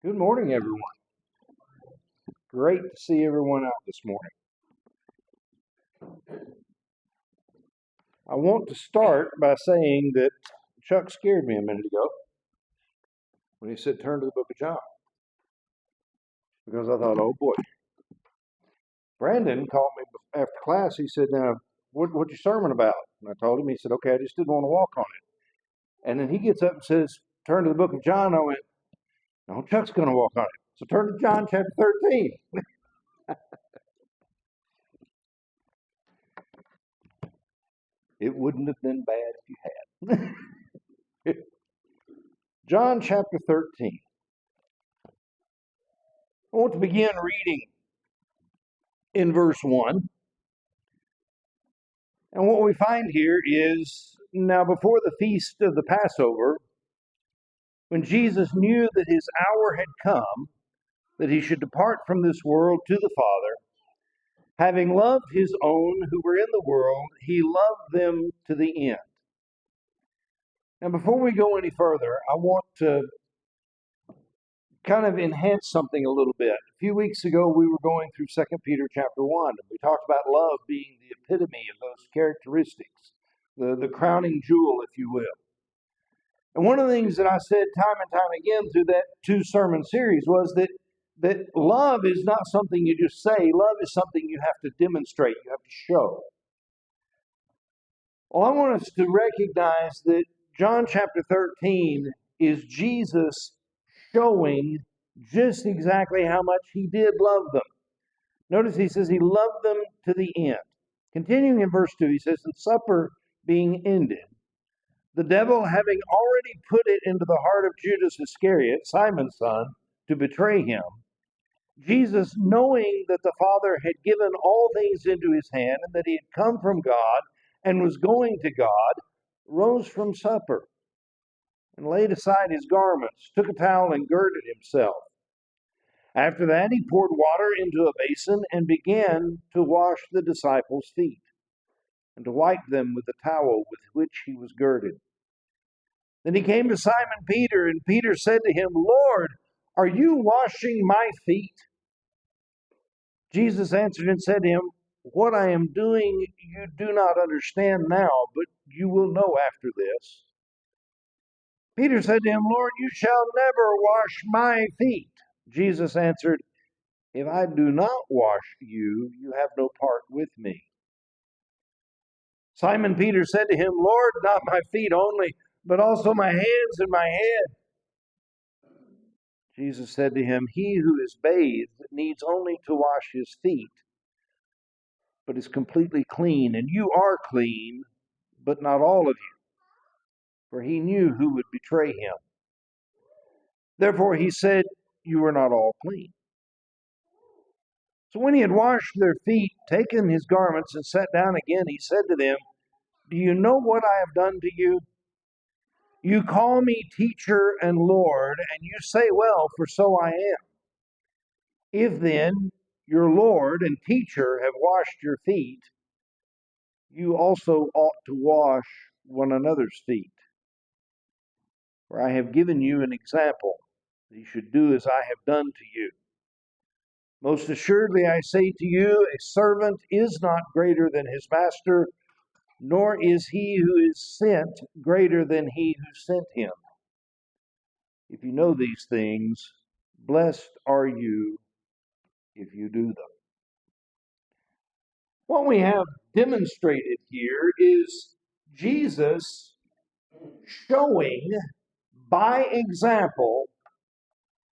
Good morning, everyone. Great to see everyone out this morning. I want to start by saying that Chuck scared me a minute ago when he said turn to the book of John, because I thought, oh boy. Brandon called me after class. He said, now, what's your sermon about? And I told him. He said, okay, I just didn't want to walk on it. And then he gets up and says, turn to the book of John. I went, no, Chuck's going to walk on it. So turn to John chapter 13. It wouldn't have been bad if you had. John chapter 13. I want to begin reading in verse 1. And what we find here is, now before the feast of the Passover, when Jesus knew that his hour had come, that he should depart from this world to the Father, having loved his own who were in the world, he loved them to the end. Now, before we go any further, I want to kind of enhance something a little bit. A few weeks ago, we were going through 2 Peter chapter 1, and we talked about love being the epitome of those characteristics, the crowning jewel, if you will. And one of the things that I said time and time again through that two-sermon series was that love is not something you just say. Love is something you have to demonstrate, you have to show. Well, I want us to recognize that John chapter 13 is Jesus showing just exactly how much he did love them. Notice he says he loved them to the end. Continuing in verse 2, he says, the supper being ended, the devil having already put it into the heart of Judas Iscariot, Simon's son, to betray him, Jesus, knowing that the Father had given all things into his hand and that he had come from God and was going to God, rose from supper and laid aside his garments, took a towel and girded himself. After that, he poured water into a basin and began to wash the disciples' feet and to wipe them with the towel with which he was girded. Then he came to Simon Peter, and Peter said to him, Lord, are you washing my feet? Jesus answered and said to him, what I am doing you do not understand now, but you will know after this. Peter said to him, Lord, you shall never wash my feet. Jesus answered, if I do not wash you, you have no part with me. Simon Peter said to him, Lord, not my feet only, but also my hands and my head. Jesus said to him, he who is bathed needs only to wash his feet, but is completely clean, and you are clean, but not all of you. For he knew who would betray him. Therefore he said, you are not all clean. So when he had washed their feet, taken his garments, and sat down again, he said to them, do you know what I have done to you? You call me teacher and Lord, and you say, well, for so I am. If then your Lord and teacher have washed your feet, you also ought to wash one another's feet. For I have given you an example, that you should do as I have done to you. Most assuredly I say to you, a servant is not greater than his master, nor is he who is sent greater than he who sent him. If you know these things, blessed are you if you do them. What we have demonstrated here is Jesus showing by example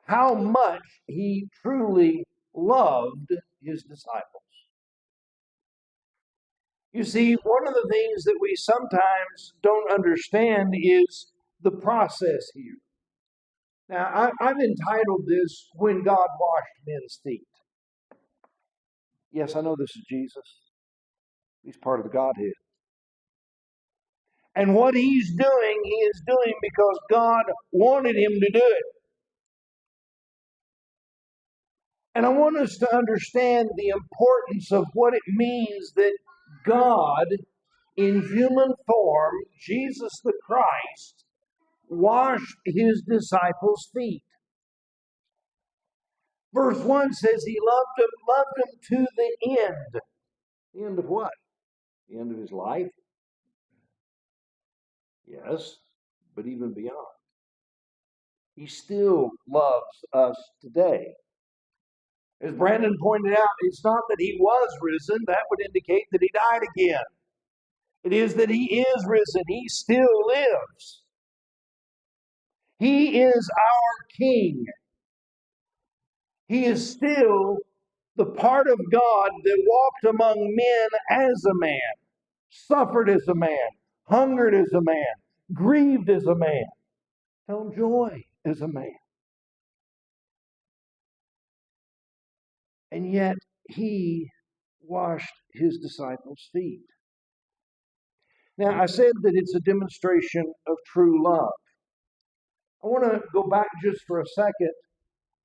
how much he truly loved his disciples. You see, one of the things that we sometimes don't understand is the process here. Now, I've entitled this, When God Washed Men's Feet. Yes, I know this is Jesus. He's part of the Godhead. And what he's doing, he is doing because God wanted him to do it. And I want us to understand the importance of what it means that God, in human form, Jesus the Christ, washed his disciples' feet. Verse 1 says he loved him to the end. The end of what? The end of his life? Yes, but even beyond. He still loves us today. As Brandon pointed out, it's not that he was risen. That would indicate that he died again. It is that he is risen. He still lives. He is our King. He is still the part of God that walked among men as a man, suffered as a man, hungered as a man, grieved as a man, felt joy as a man. And yet he washed his disciples' feet. Now, I said that it's a demonstration of true love. I want to go back just for a second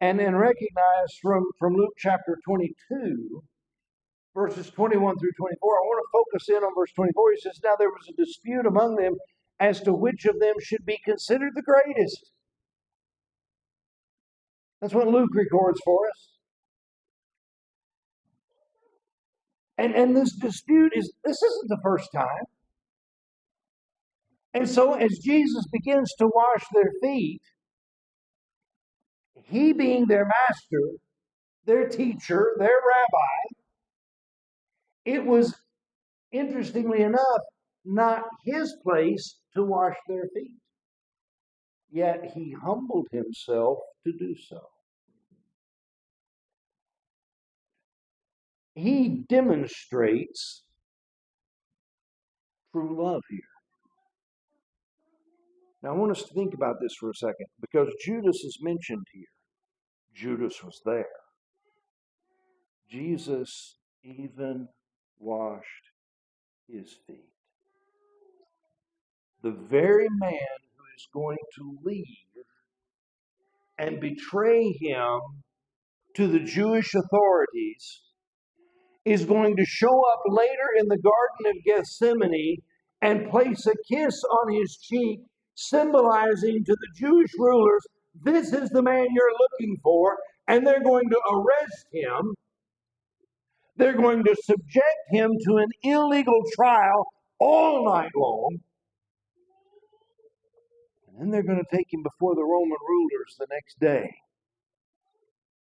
and then recognize from Luke chapter 22, verses 21 through 24. I want to focus in on verse 24. He says, now there was a dispute among them as to which of them should be considered the greatest. That's what Luke records for us. And this dispute this isn't the first time. And so as Jesus begins to wash their feet, he being their master, their teacher, their rabbi, it was, interestingly enough, not his place to wash their feet. Yet he humbled himself to do so. He demonstrates true love here. Now, I want us to think about this for a second, because Judas is mentioned here. Judas was there. Jesus even washed his feet. The very man who is going to leave and betray him to the Jewish authorities is going to show up later in the Garden of Gethsemane and place a kiss on his cheek, symbolizing to the Jewish rulers, this is the man you're looking for, and they're going to arrest him. They're going to subject him to an illegal trial all night long. And then they're going to take him before the Roman rulers the next day.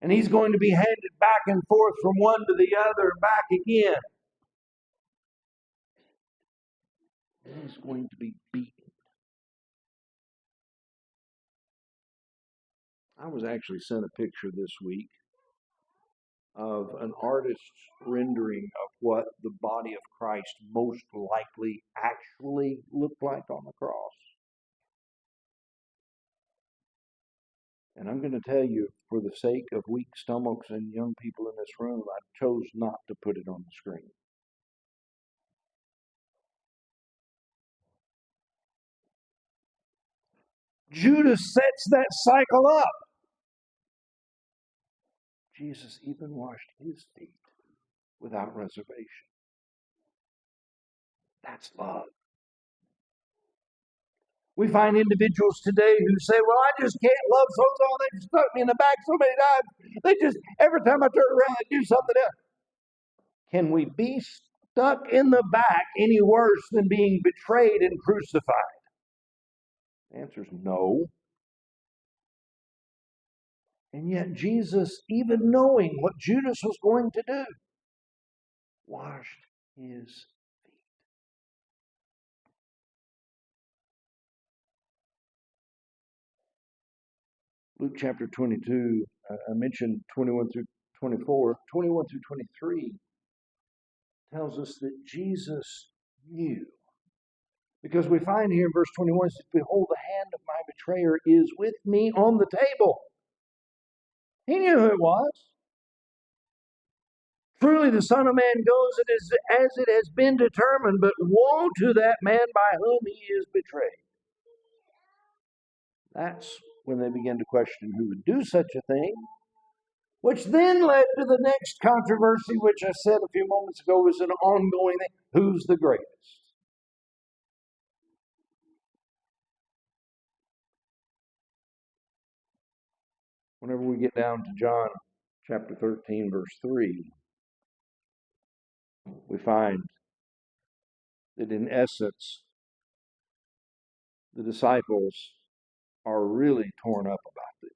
And he's going to be handed back and forth from one to the other, back again. And he's going to be beaten. I was actually sent a picture this week of an artist's rendering of what the body of Christ most likely actually looked like on the cross. And I'm going to tell you, for the sake of weak stomachs and young people in this room, I chose not to put it on the screen. Judas sets that cycle up. Jesus even washed his feet without reservation. That's love. We find individuals today who say, well, I just can't love so-and-so. They just stuck me in the back so many times. Every time I turn around, they do something else. Can we be stuck in the back any worse than being betrayed and crucified? The answer is no. And yet Jesus, even knowing what Judas was going to do, washed his feet. Luke chapter 22, I mentioned 21 through 24. 21 through 23 tells us that Jesus knew. Because we find here in verse 21, it says, behold, the hand of my betrayer is with me on the table. He knew who it was. Truly the Son of Man goes as it has been determined, but woe to that man by whom he is betrayed. That's when they began to question who would do such a thing, which then led to the next controversy, which I said a few moments ago was an ongoing thing. Who's the greatest? Whenever we get down to John chapter 13, verse 3, we find that in essence, the disciples are really torn up about this.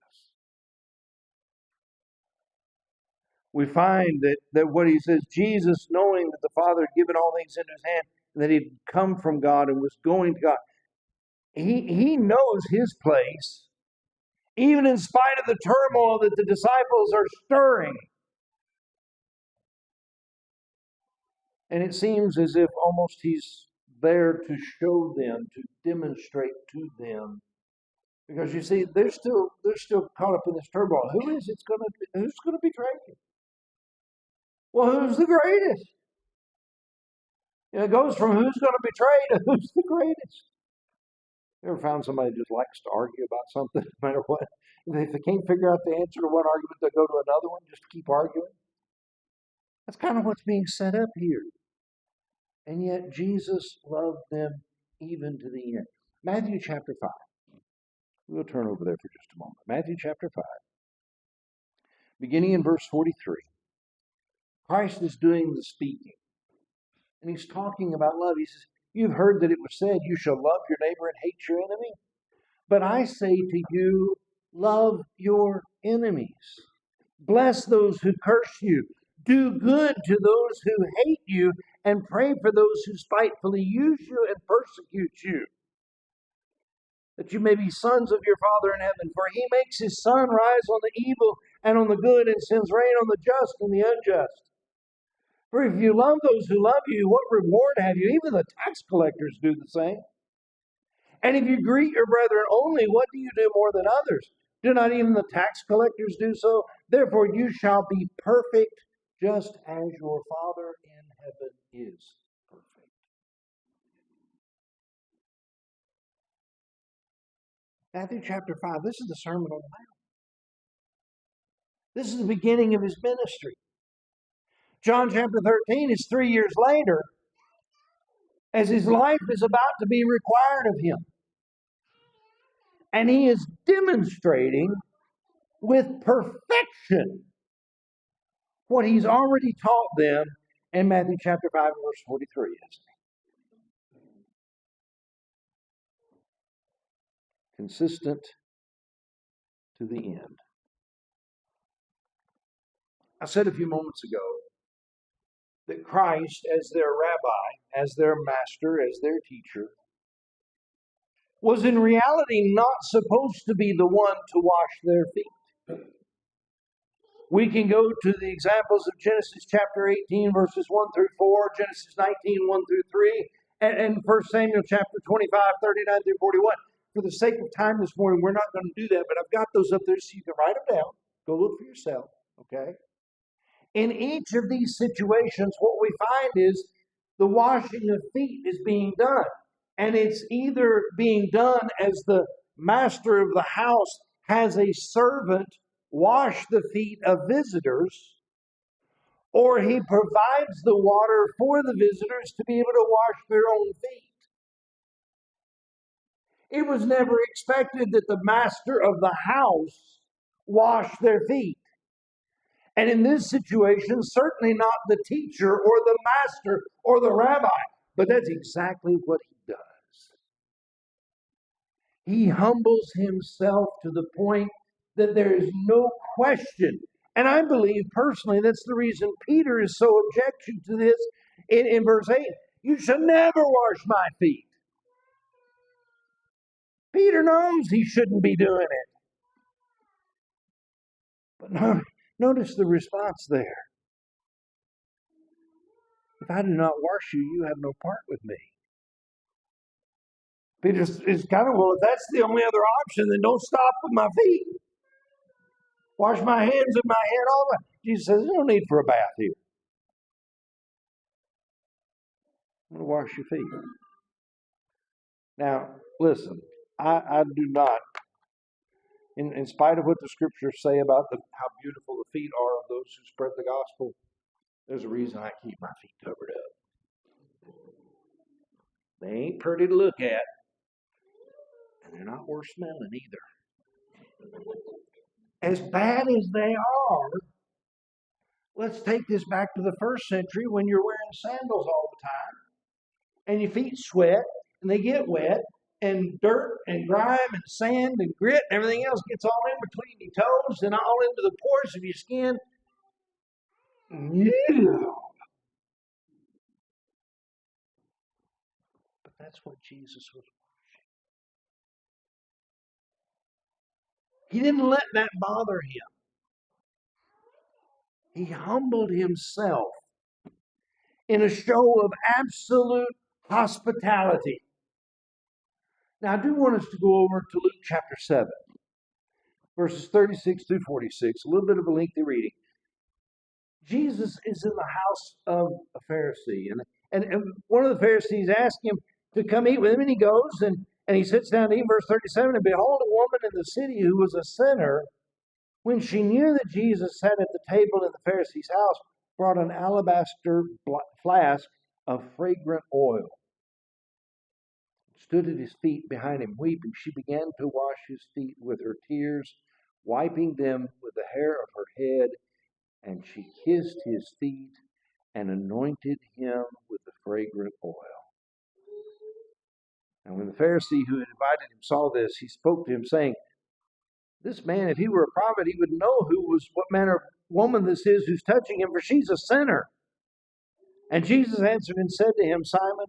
We find that what he says, Jesus, knowing that the Father had given all things into his hand, and that he'd come from God and was going to God, he knows his place, even in spite of the turmoil that the disciples are stirring. And it seems as if almost he's there to show them, to demonstrate to them. Because you see, they're still caught up in this turmoil. Who's gonna betray you? Well, who's the greatest? It goes from who's going to betray to who's the greatest. You ever found somebody who just likes to argue about something no matter what? If they can't figure out the answer to one argument, they'll go to another one just to keep arguing. That's kind of what's being set up here. And yet Jesus loved them even to the end. Matthew chapter 5. We'll turn over there for just a moment. Matthew chapter 5. Beginning in verse 43. Christ is doing the speaking. And he's talking about love. He says, you've heard that it was said, you shall love your neighbor and hate your enemy. But I say to you, love your enemies. Bless those who curse you. Do good to those who hate you, and pray for those who spitefully use you and persecute you, that you may be sons of your Father in heaven. For he makes his sun rise on the evil and on the good, and sends rain on the just and the unjust. For if you love those who love you, what reward have you? Even the tax collectors do the same. And if you greet your brethren only, what do you do more than others? Do not even the tax collectors do so? Therefore you shall be perfect, just as your Father in heaven is perfect. Matthew chapter 5, this is the Sermon on the Mount. This is the beginning of his ministry. John chapter 13 is 3 years later, as his life is about to be required of him. And he is demonstrating with perfection what he's already taught them in Matthew chapter 5, verse 43. Consistent to the end. I said a few moments ago that Christ, as their rabbi, as their master, as their teacher, was in reality not supposed to be the one to wash their feet. We can go to the examples of Genesis chapter 18, verses 1 through 4, Genesis 19, 1 through 3, and 1 Samuel chapter 25, 39 through 41. For the sake of time this morning, we're not going to do that, but I've got those up there so you can write them down. Go look for yourself, okay? In each of these situations, what we find is the washing of feet is being done. And it's either being done as the master of the house has a servant wash the feet of visitors, or he provides the water for the visitors to be able to wash their own feet. It was never expected that the master of the house wash their feet. And in this situation, certainly not the teacher or the master or the rabbi, but that's exactly what he does. He humbles himself to the point that there is no question. And I believe personally that's the reason Peter is so objecting to this in verse 8. You shall never wash my feet. Peter knows he shouldn't be doing it. But notice the response there. If I do not wash you, you have no part with me. Peter is kind of, well, if that's the only other option, then don't stop with my feet. Wash my hands and my head all the way. Jesus says, there's no need for a bath here. I'm going to wash your feet. Now, listen, I do not, in spite of what the scriptures say about how beautiful the feet are of those who spread the gospel, there's a reason I keep my feet covered up. They ain't pretty to look at, and they're not worth smelling either. As bad as they are, Let's take this back to the first century when you're wearing sandals all the time and your feet sweat and they get wet and dirt and grime and sand and grit and everything else gets all in between your toes and all into the pores of your skin. Yeah. But that's what Jesus was. He didn't let that bother him. He humbled himself in a show of absolute hospitality. Now, I do want us to go over to Luke chapter 7, verses 36 through 46, a little bit of a lengthy reading. Jesus is in the house of a Pharisee, and one of the Pharisees asks him to come eat with him, and he goes, and he sits down to eat, verse 37, and behold, a woman in the city who was a sinner, when she knew that Jesus sat at the table in the Pharisee's house, brought an alabaster flask of fragrant oil, stood at his feet behind him weeping. She began to wash his feet with her tears, wiping them with the hair of her head, and she kissed his feet and anointed him with the fragrant oil. And when the Pharisee who had invited him saw this, he spoke to him, saying, this man, if he were a prophet, he would know what manner of woman this is who's touching him, for she's a sinner. And Jesus answered and said to him, Simon,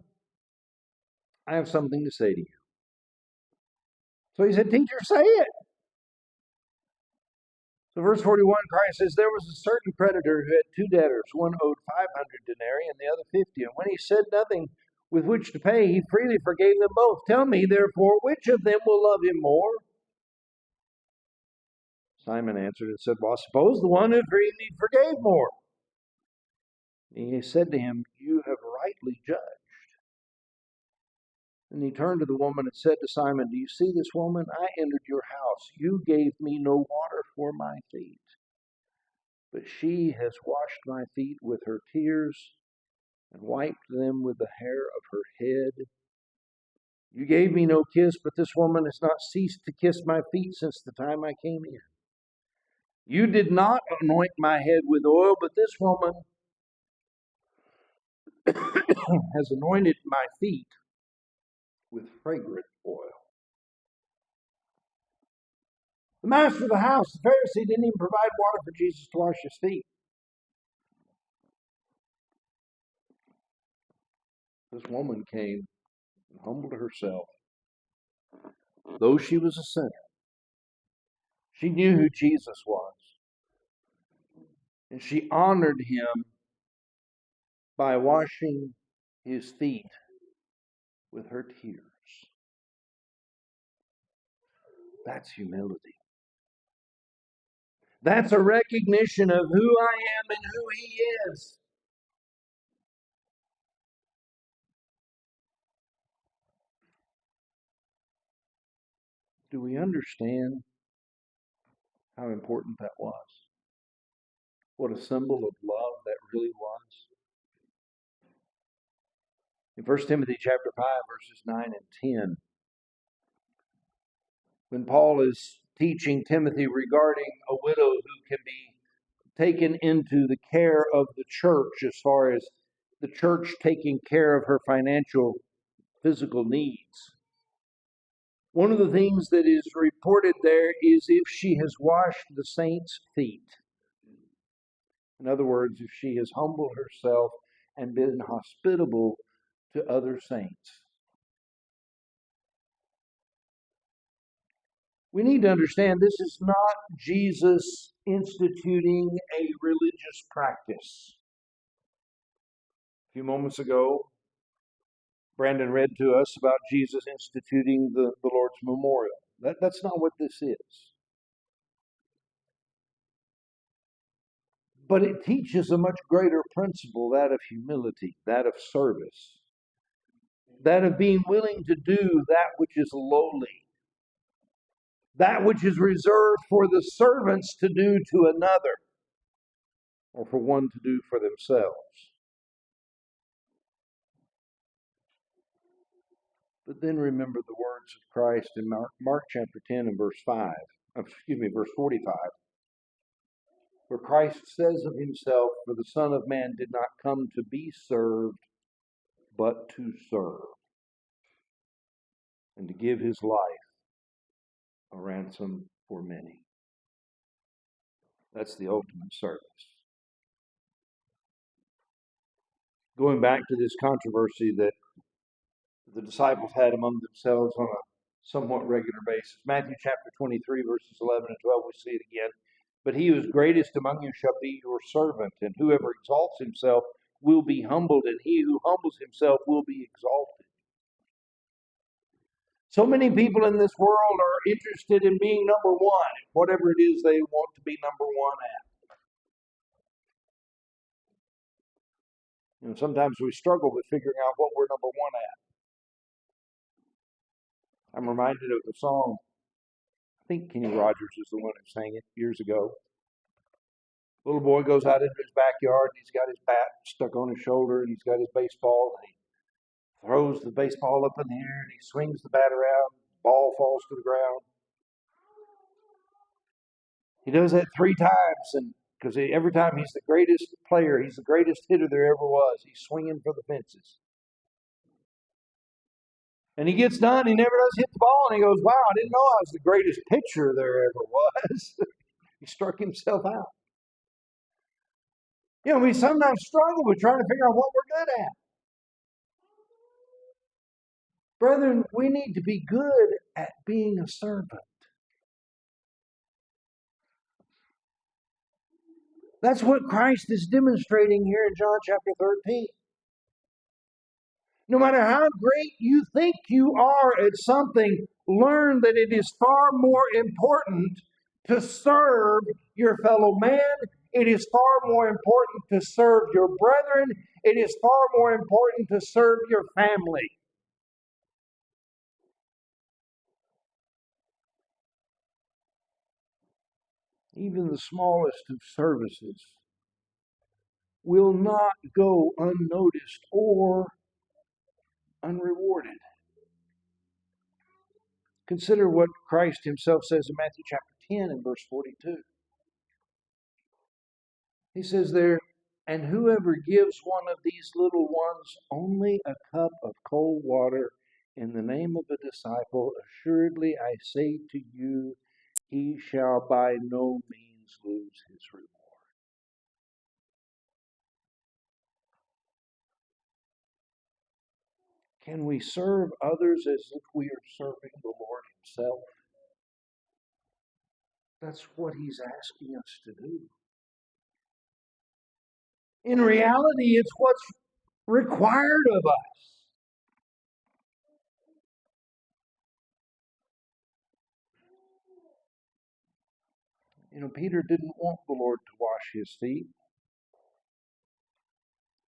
I have something to say to you. So he said, teacher, say it. So verse 41, Christ says, there was a certain creditor who had two debtors. One owed 500 denarii and the other 50. And when he said nothing with which to pay, he freely forgave them both. Tell me, therefore, which of them will love him more? Simon answered and said, well, I suppose the one who freely forgave more. And he said to him, you have rightly judged. And he turned to the woman and said to Simon, do you see this woman? I entered your house. You gave me no water for my feet, but she has washed my feet with her tears and wiped them with the hair of her head. You gave me no kiss, but this woman has not ceased to kiss my feet since the time I came in. You did not anoint my head with oil, but this woman has anointed my feet with fragrant oil. The master of the house, the Pharisee, didn't even provide water for Jesus to wash his feet. This woman came and humbled herself. Though she was a sinner, she knew who Jesus was. And she honored him by washing his feet with her tears. That's humility. That's a recognition of who I am and who he is. Do we understand how important that was? What a symbol of love that really was. In 1 Timothy chapter 5, verses 9 and 10, when Paul is teaching Timothy regarding a widow who can be taken into the care of the church, as far as the church taking care of her financial, physical needs. One of the things that is reported there is if she has washed the saints' feet. In other words, if she has humbled herself and been hospitable to other saints. We need to understand this is not Jesus instituting a religious practice. A few moments ago, Brandon read to us about Jesus instituting the Lord's Memorial. That's not what this is. But it teaches a much greater principle, that of humility, that of service, that of being willing to do that which is lowly, that which is reserved for the servants to do to another, or for one to do for themselves. But then remember the words of Christ in Mark chapter 10 and verse 45. For Christ says of himself, "For the Son of Man did not come to be served, but to serve, and to give his life a ransom for many." That's the ultimate service. Going back to this controversy that the disciples had among themselves on a somewhat regular basis. Matthew chapter 23, verses 11 and 12, we see it again. "But he who is greatest among you shall be your servant, and whoever exalts himself will be humbled, and he who humbles himself will be exalted." So many people in this world are interested in being number one, whatever it is they want to be number one at. Sometimes we struggle with figuring out what we're number one at. I'm reminded of the song, I think Kenny Rogers is the one who sang it years ago. Little boy goes out into his backyard, and he's got his bat stuck on his shoulder, and he's got his baseball, and he throws the baseball up in the air, and he swings the bat around, ball falls to the ground. He does that 3 times, and because every time he's the greatest player, he's the greatest hitter there ever was. He's swinging for the fences. And he gets done, he never does hit the ball, and he goes, "Wow, I didn't know I was the greatest pitcher there ever was." He struck himself out. We sometimes struggle with trying to figure out what we're good at. Brethren, we need to be good at being a servant. That's what Christ is demonstrating here in John chapter 13. No matter how great you think you are at something, learn that it is far more important to serve your fellow man. It is far more important to serve your brethren. It is far more important to serve your family. Even the smallest of services will not go unnoticed or unrewarded. Consider what Christ himself says in Matthew chapter 10 and verse 42. He says there, "And whoever gives one of these little ones only a cup of cold water in the name of a disciple, assuredly I say to you, he shall by no means lose his reward." Can we serve others as if we are serving the Lord himself? That's what he's asking us to do. In reality, it's what's required of us. Peter didn't want the Lord to wash his feet,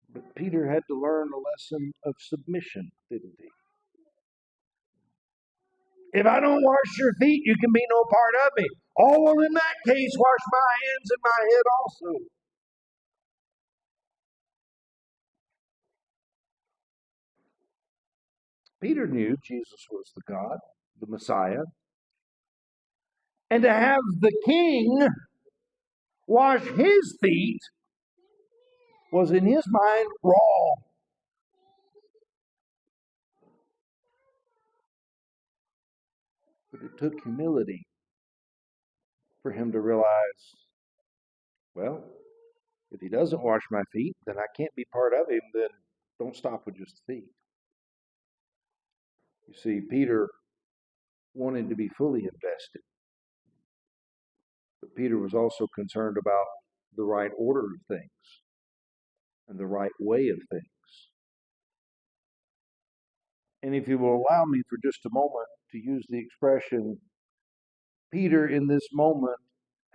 but Peter had to learn a lesson of submission, didn't he? "If I don't wash your feet, you can be no part of me." "Oh, well, in that case, wash my hands and my head also." Peter knew Jesus was the God, the Messiah. And to have the king wash his feet was in his mind wrong. But it took humility for him to realize, well, if he doesn't wash my feet, then I can't be part of him. Then don't stop with just the feet. You see, Peter wanted to be fully invested. But Peter was also concerned about the right order of things and the right way of things. And if you will allow me for just a moment to use the expression, Peter in this moment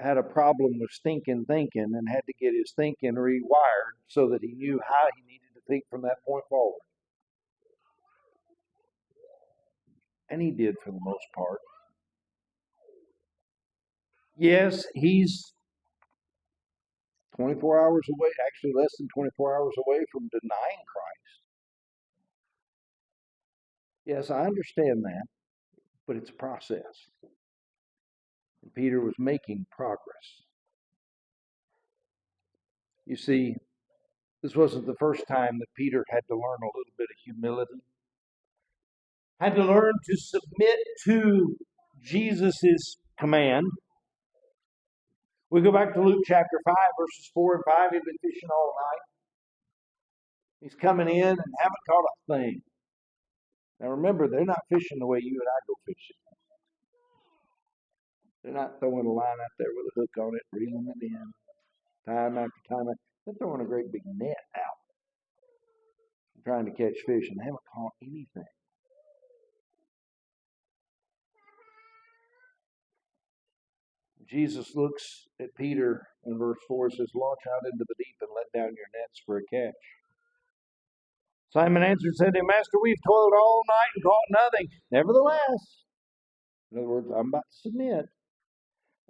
had a problem with stinking thinking and had to get his thinking rewired so that he knew how he needed to think from that point forward. And he did for the most part. Yes, he's 24 hours away, actually less than 24 hours away from denying Christ. Yes, I understand that, but it's a process. And Peter was making progress. You see, this wasn't the first time that Peter had to learn a little bit of humility, had to learn to submit to Jesus' command. We go back to Luke chapter 5, verses 4 and 5. He'd been fishing all night. He's coming in and haven't caught a thing. Now remember, they're not fishing the way you and I go fishing. They're not throwing a line out there with a hook on it, reeling it in, time after time. They're throwing a great big net out, trying to catch fish, and they haven't caught anything. Jesus looks at Peter in verse 4 and says, launch out into the deep and let down your nets for a catch. Simon answered and said to him, Master, we've toiled all night and caught nothing. Nevertheless, in other words, I'm about to submit.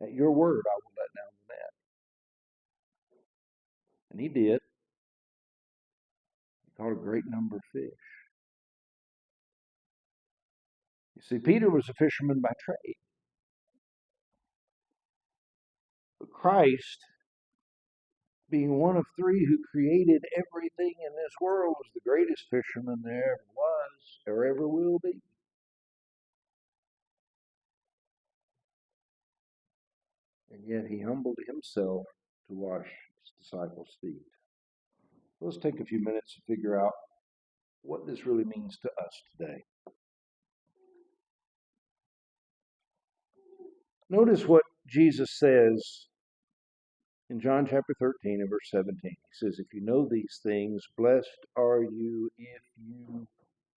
At your word, I will let down the net. And he did. He caught a great number of fish. You see, Peter was a fisherman by trade. But Christ, being one of three who created everything in this world, was the greatest fisherman there ever was or ever will be. And yet he humbled himself to wash his disciples' feet. Let's take a few minutes to figure out what this really means to us today. Notice what Jesus says in John chapter 13 and verse 17. He says, if you know these things, blessed are you if you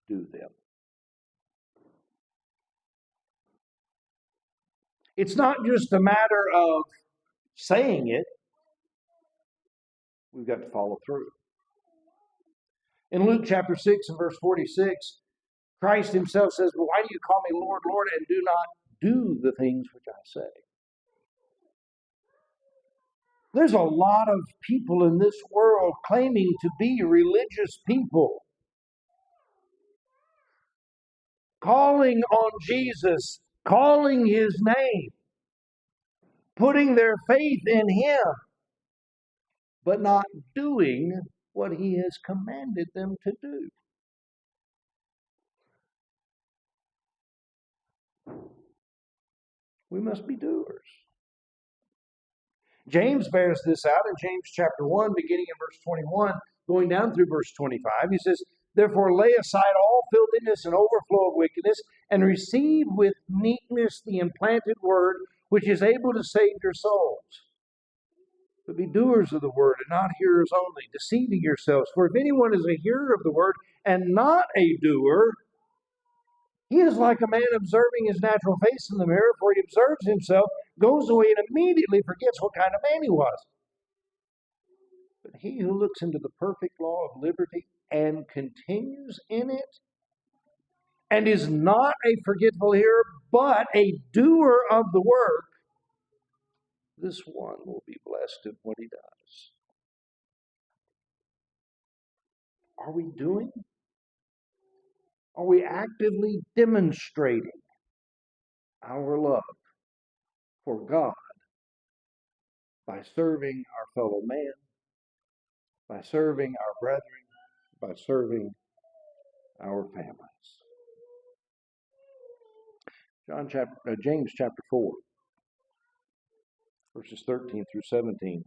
do them. It's not just a matter of saying it. We've got to follow through. In Luke chapter 6 and verse 46, Christ himself says, well, why do you call me Lord, Lord, and do not do the things which I say? There's a lot of people in this world claiming to be religious people, calling on Jesus, calling his name, putting their faith in him, but not doing what he has commanded them to do. We must be doers. James bears this out in James chapter 1, beginning in verse 21, going down through verse 25. He says, therefore lay aside all filthiness and overflow of wickedness, and receive with meekness the implanted word, which is able to save your souls. But be doers of the word, and not hearers only, deceiving yourselves. For if anyone is a hearer of the word, and not a doer, he is like a man observing his natural face in the mirror, for he observes himself, goes away, and immediately forgets what kind of man he was. But he who looks into the perfect law of liberty and continues in it, and is not a forgetful hearer, but a doer of the work, this one will be blessed in what he does. Are we doing? Are we actively demonstrating our love for God by serving our fellow man, by serving our brethren, by serving our families? James chapter 4, verses 13 through 17.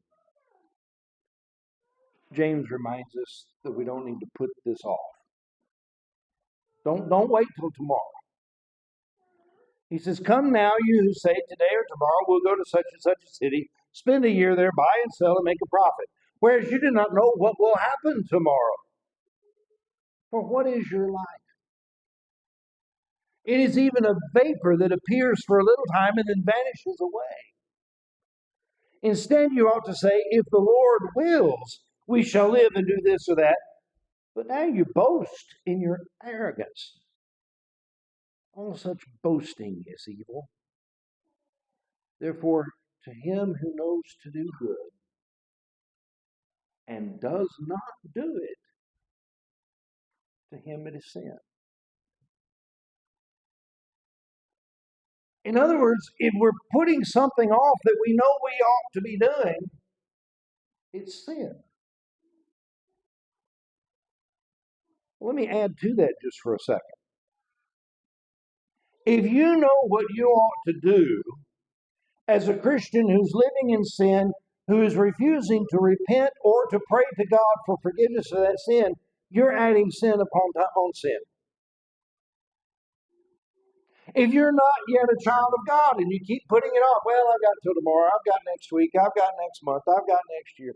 James reminds us that we don't need to put this off. Don't wait till tomorrow. He says, come now, you who say today or tomorrow we'll go to such and such a city, spend a year there, buy and sell and make a profit. Whereas you do not know what will happen tomorrow. For what is your life? It is even a vapor that appears for a little time and then vanishes away. Instead, you ought to say, if the Lord wills, we shall live and do this or that. But now you boast in your arrogance. All such boasting is evil. Therefore, to him who knows to do good and does not do it, to him it is sin. In other words, if we're putting something off that we know we ought to be doing, it's sin. Let me add to that just for a second. If you know what you ought to do as a Christian who's living in sin, who is refusing to repent or to pray to God for forgiveness of that sin, you're adding sin upon sin. If you're not yet a child of God and you keep putting it off, well, I've got till tomorrow, I've got next week, I've got next month, I've got next year,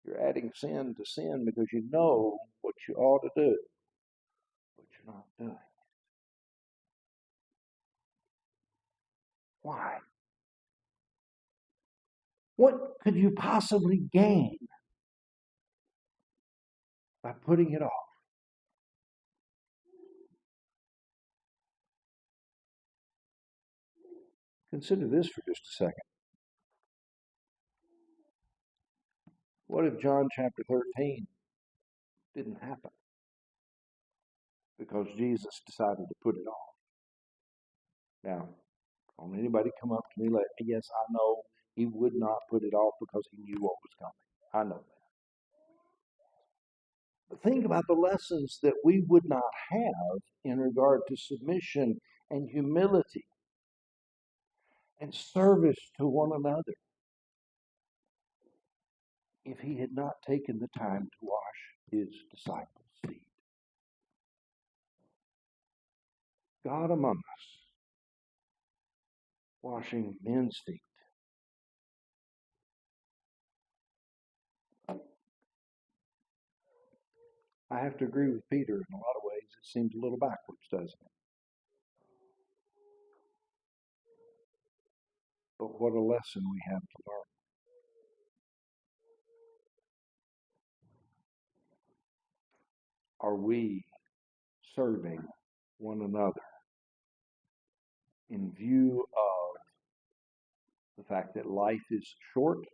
you're adding sin to sin because you know what you ought to do, but you're not doing. Why? What could you possibly gain by putting it off? Consider this for just a second. What if John chapter 13 didn't happen because Jesus decided to put it off? Now, don't anybody come up to me like, yes, I know he would not put it off because he knew what was coming. I know that. But think about the lessons that we would not have in regard to submission and humility and service to one another if he had not taken the time to wash his disciples' feet. God among us, washing men's feet. I have to agree with Peter in a lot of ways. It seems a little backwards, doesn't it? But what a lesson we have to learn. Are we serving one another in view of the fact that life is short,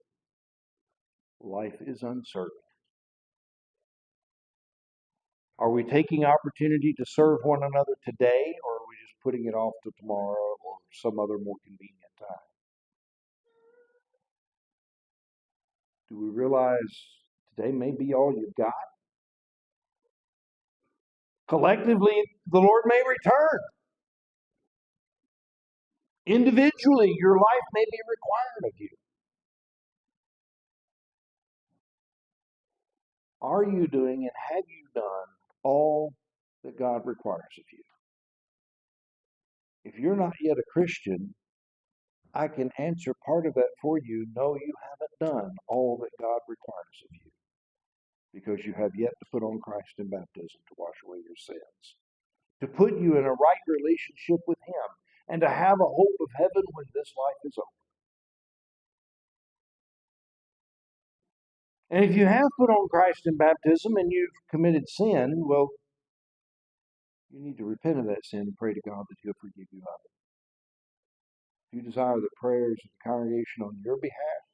life is uncertain? Are we taking opportunity to serve one another today, or are we just putting it off to tomorrow or some other more convenient time? Do we realize today may be all you've got? Collectively, the Lord may return. Individually, your life may be required of you. Are you doing and have you done all that God requires of you? If you're not yet a Christian, I can answer part of that for you. No, you haven't done all that God requires of you because you have yet to put on Christ in baptism to wash away your sins, to put you in a right relationship with Him, and to have a hope of heaven when this life is over. And if you have put on Christ in baptism and you've committed sin, well, you need to repent of that sin and pray to God that He'll forgive you of it. If you desire the prayers of the congregation on your behalf,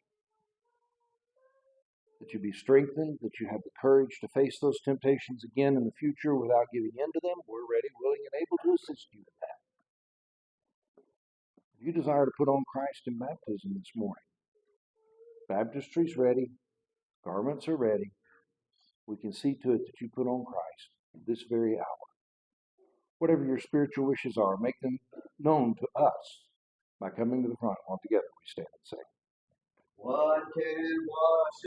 that you be strengthened, that you have the courage to face those temptations again in the future without giving in to them, we're ready, willing, and able to assist you in that. If you desire to put on Christ in baptism this morning, baptistry's ready, garments are ready. We can see to it that you put on Christ this very hour. Whatever your spiritual wishes are, make them known to us by coming to the front while together we stand and sing. What can wash